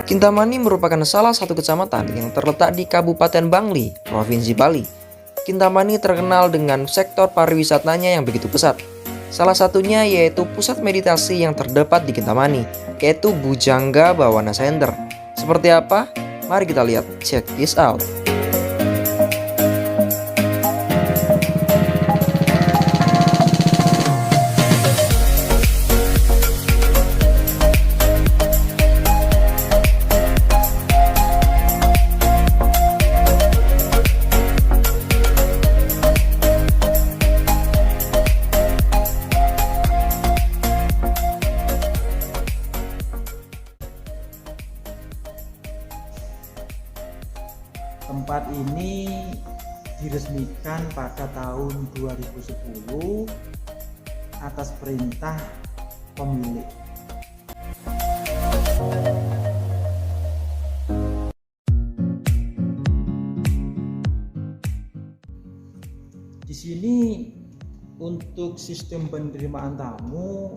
Kintamani merupakan salah satu kecamatan yang terletak di Kabupaten Bangli, Provinsi Bali. Kintamani terkenal dengan sektor pariwisatanya yang begitu pesat. Salah satunya yaitu pusat meditasi yang terdapat di Kintamani, yaitu Bujangga Bawana Center. Seperti apa? Mari kita lihat, check this out. Tempat ini diresmikan pada tahun 2010 atas perintah pemilik. Di sini untuk sistem penerimaan tamu,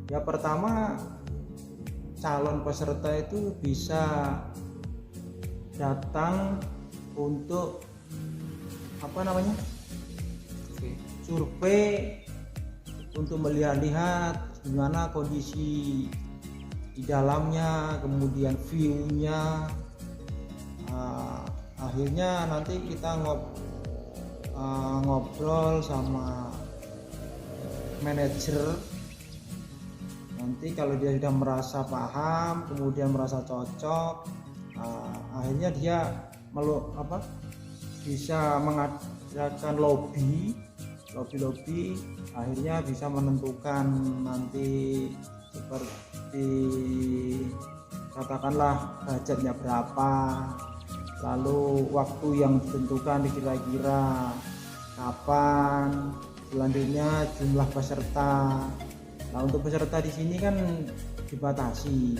ya pertama calon peserta itu bisa datang untuk survei untuk melihat-lihat gimana kondisi di dalamnya, kemudian view-nya. Akhirnya nanti kita ngobrol sama manajer. Nanti kalau dia sudah merasa paham, kemudian merasa cocok, akhirnya dia bisa mengadakan lobby, akhirnya bisa menentukan nanti seperti katakanlah budgetnya berapa, lalu waktu yang ditentukan kira-kira kapan, selanjutnya jumlah peserta. Nah, untuk peserta di sini kan dibatasi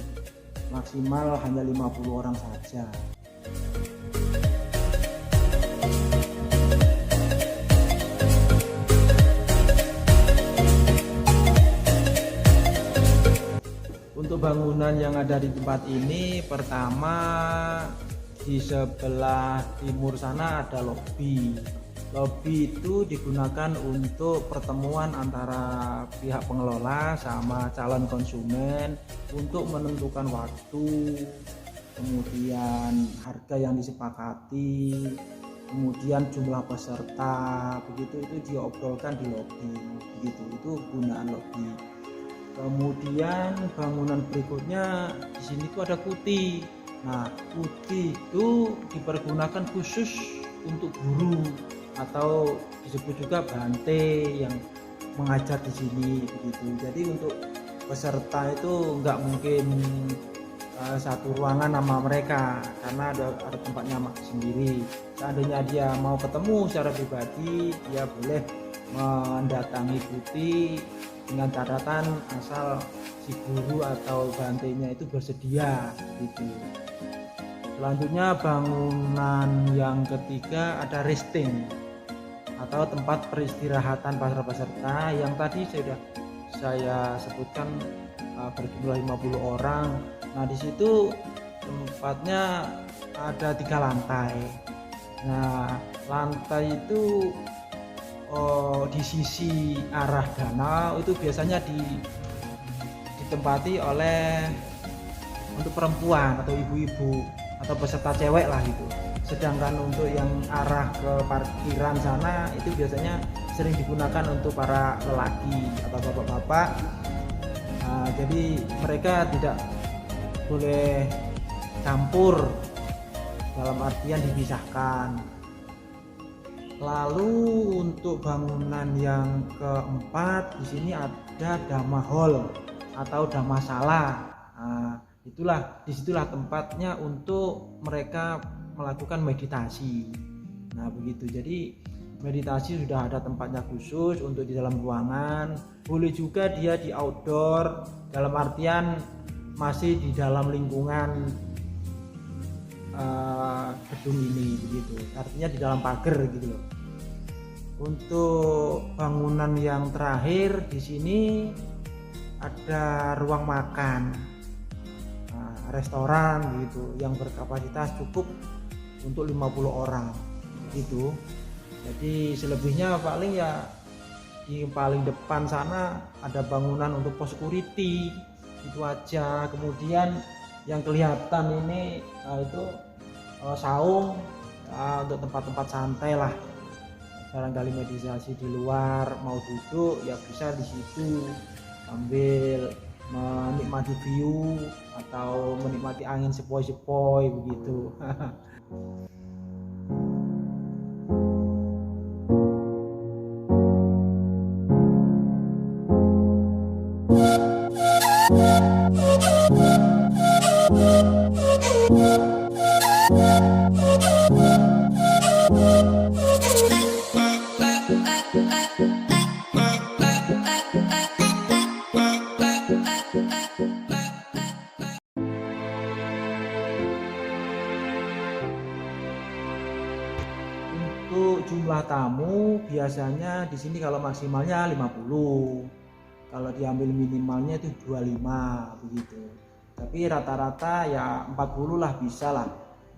maksimal hanya 50 orang saja. Untuk bangunan yang ada di tempat ini, pertama di sebelah timur sana ada lobby. Lobby itu digunakan untuk pertemuan antara pihak pengelola sama calon konsumen untuk menentukan waktu, kemudian harga yang disepakati, kemudian jumlah peserta, begitu itu diobrolkan di lobby. Begitu itu gunaan lobby. Kemudian bangunan berikutnya di sini tuh ada kuti. Nah, kuti itu dipergunakan khusus untuk guru atau disebut juga bante yang mengajar di sini begitu. Jadi untuk peserta itu nggak mungkin satu ruangan sama mereka karena ada tempatnya sendiri. Seandainya dia mau ketemu secara pribadi, dia boleh mendatangi kuti dengan catatan asal si guru atau bantenya itu bersedia gitu. Selanjutnya bangunan yang ketiga ada resting atau tempat peristirahatan para peserta yang tadi saya sebutkan berjumlah 50 orang. Nah, di situ tempatnya ada 3 lantai. Nah, lantai itu di sisi arah danau itu biasanya ditempati oleh untuk perempuan atau ibu-ibu atau peserta cewek lah gitu. Sedangkan untuk yang arah ke parkiran sana itu biasanya sering digunakan untuk para lelaki atau bapak-bapak. Jadi mereka tidak boleh campur dalam artian dipisahkan. Lalu untuk bangunan yang keempat di sini ada Dhamma Hall atau Dhammasala. Disitulah tempatnya untuk mereka melakukan meditasi. Nah, begitu. Jadi meditasi sudah ada tempatnya khusus untuk di dalam ruangan. Boleh juga dia di outdoor dalam artian masih di dalam lingkungan gedung ini begitu, artinya di dalam pagar gitu loh. Untuk bangunan yang terakhir di sini ada ruang makan. restoran gitu yang berkapasitas cukup untuk 50 orang gitu. Jadi selebihnya paling ya di paling depan sana ada bangunan untuk pos security itu aja. Kemudian yang kelihatan ini itu saung untuk tempat-tempat santai lah, barangkali meditasi di luar, mau duduk ya bisa di situ sambil menikmati view atau menikmati angin sepoi-sepoi begitu. Untuk jumlah tamu biasanya di sini kalau maksimalnya 50, kalau diambil minimalnya itu 25 begitu. Tapi rata-rata ya 40 lah, bisa lah.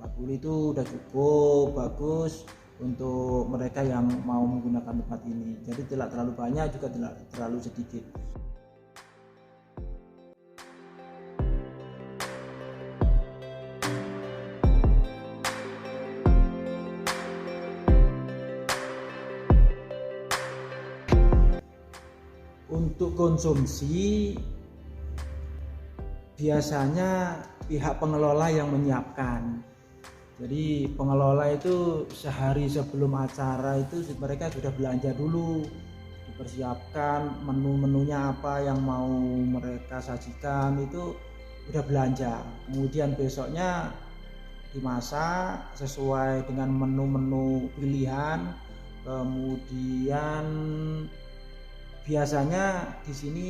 40 itu udah cukup bagus untuk mereka yang mau menggunakan tempat ini. Jadi tidak terlalu banyak juga tidak terlalu sedikit. Untuk konsumsi biasanya pihak pengelola yang menyiapkan. Jadi pengelola itu sehari sebelum acara itu mereka sudah belanja dulu, dipersiapkan menu-menunya apa yang mau mereka sajikan, itu sudah belanja. Kemudian besoknya dimasak sesuai dengan menu-menu pilihan. Kemudian biasanya di sini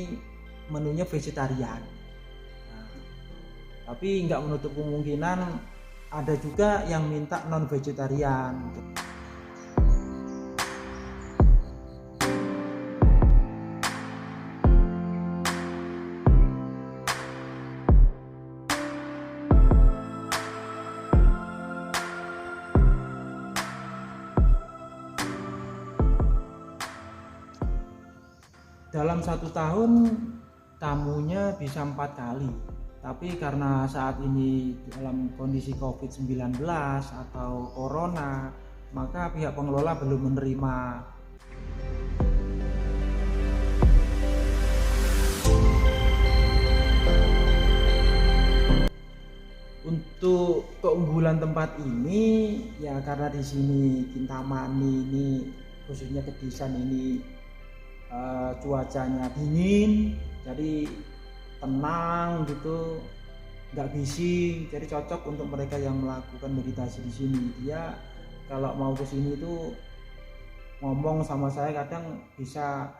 menunya vegetarian. Nah, tapi nggak menutup kemungkinan ada juga yang minta non vegetarian. Dalam 1 tahun tamunya bisa 4 kali, tapi karena saat ini dalam kondisi COVID-19 atau Corona, maka pihak pengelola belum menerima. Untuk keunggulan tempat ini ya karena di sini Kintamani ini khususnya Kedisan ini cuacanya dingin, jadi tenang gitu, nggak bising, jadi cocok untuk mereka yang melakukan meditasi di sini. Dia kalau mau ke sini itu ngomong sama saya kadang bisa,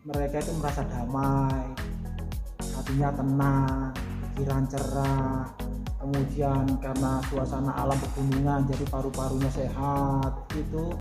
mereka itu merasa damai, hatinya tenang, pikiran cerah. Kemudian karena suasana alam pegunungan jadi paru-parunya sehat gitu.